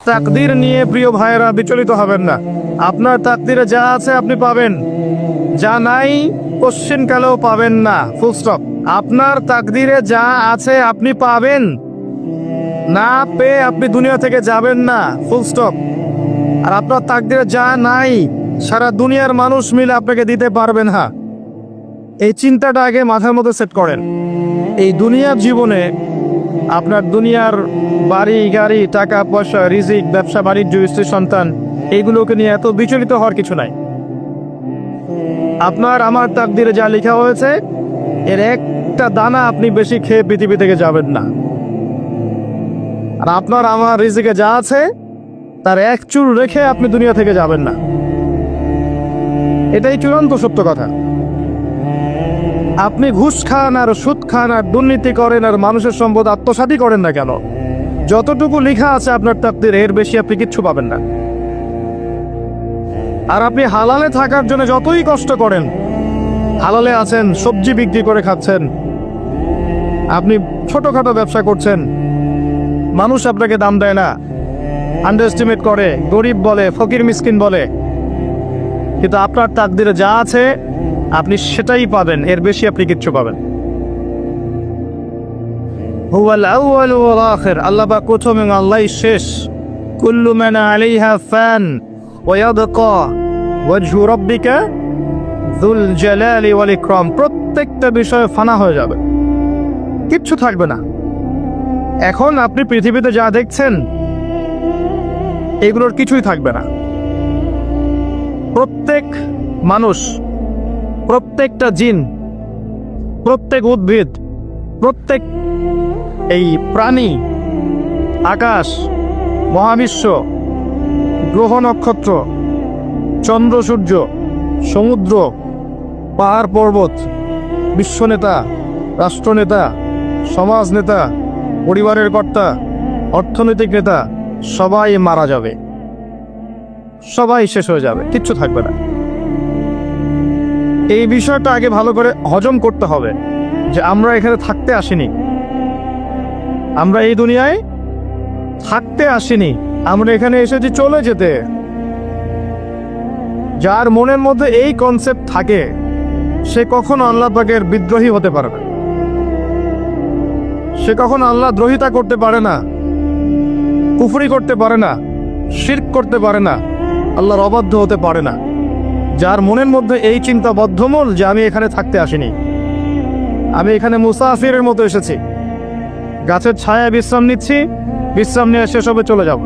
তাকদীর নিয়ে প্রিয় ভাইয়েরা বিচলিত হবেন না। আপনার তাকদীরে যা আছে আপনি পাবেন, যা নাই কোশ্চেন কালেও পাবেন না, ফুল স্টপ। আপনার তাকদীরে যা আছে আপনি পাবেন, না পেয়ে আপনি দুনিয়া থেকে যাবেন না, ফুল স্টপ। আর আপনার তাকদীরে যা নাই সারা দুনিয়ার মানুষ মিলে আপনাকে দিতে পারবেন না। এই চিন্তাটা আগে মাথার মধ্যে সেট করেন। এই দুনিয়ার জীবনে আপনার দুনিয়ার বাড়ি গাড়ি টাকা পয়সা রিজিক ব্যবসা বাণিজ্য স্ত্রী সন্তান এইগুলোকে নিয়ে এত বিচলিত হওয়ার কিছু নাই। আপনার আমার তাকদীরে যা লেখা হয়েছে এর একটা দানা আপনি বেশি খেয়ে পৃথিবী থেকে যাবেন না। আর আপনার আমার রিজিকে যা আছে তার এক চুল রেখে আপনি দুনিয়া থেকে যাবেন না। এটাই চূড়ান্ত সত্য কথা। আপনি ঘুষ খান আর সুদ খান আর দুর্নীতি করেন আর মানুষের সম্পদ আত্মসাৎই করেন না কেন, যতটুকু লেখা আছে আপনার তাকদীরে এর বেশি আপনি কিচ্ছু পাবেন না। আর আপনি হালালে থাকার জন্য যতই কষ্ট করেন, হালালে আছেন, সবজি বিক্রি করে খাচ্ছেন, আপনি ছোটখাটো ব্যবসা করছেন, মানুষ আপনাকে দাম দেয় না, আন্ডার এস্টিমেট করে, গরিব বলে, ফকির মিসকিন বলে, কিন্তু আপনার তাকদীরে যা আছে আপনি সেটাই পাবেন, এর বেশি আপনি কিচ্ছু পাবেন। হুয়াল আউয়াল ওয়াল আখির, আল্লাহ পাক প্রথম এবং আল্লাহই শেষ। কুল্লু মান আলাইহা ফান ওয়া ইয়াবকা ওয়াজহু রাব্বিকা যুল জালালি ওয়াল ইকরাম। প্রত্যেকটা বিষয় ফানা হয়ে যাবে, কিচ্ছু থাকবে না। এখন আপনি পৃথিবীতে যা দেখছেন এগুলোর কিছুই থাকবে না। প্রত্যেক মানুষ, প্রত্যেকটা জিন, প্রত্যেক উদ্ভিদ, প্রত্যেক এই প্রাণী, আকাশ, মহাবিশ্ব, গ্রহ নক্ষত্র, চন্দ্র সূর্য, সমুদ্র, পাহাড় পর্বত, বিশ্বনেতা, রাষ্ট্রনেতা, সমাজ নেতা, পরিবারের কর্তা, অর্থনৈতিক নেতা, সবাই মারা যাবে, সবাই শেষ হয়ে যাবে, কিচ্ছু থাকবে না। এই বিষয়টা আগে ভালো করে হজম করতে হবে যে আমরা এখানে থাকতে আসিনি, আমরা এই দুনিয়ায় থাকতে আসিনি, আমরা এখানে এসেছি চলে যেতে। যার মনের মধ্যে এই কনসেপ্ট থাকে সে কখনো আল্লাহ পাকের বিদ্রোহী হতে পারে না, সে কখনো আল্লাহ দ্রোহিতা করতে পারে না, কুফরি করতে পারে না, শিরক করতে পারে না, আল্লাহর অবাধ্য হতে পারে না। যার মনের মধ্যে এই চিন্তা বদ্ধমূল যে আমি এখানে থাকতে আসিনি, আমি এখানে মুসাফিরের মতো এসেছি, গাছের ছায়ায় বিশ্রাম নিচ্ছি, বিশ্রাম নিয়ে শেষ হবে চলে যাব।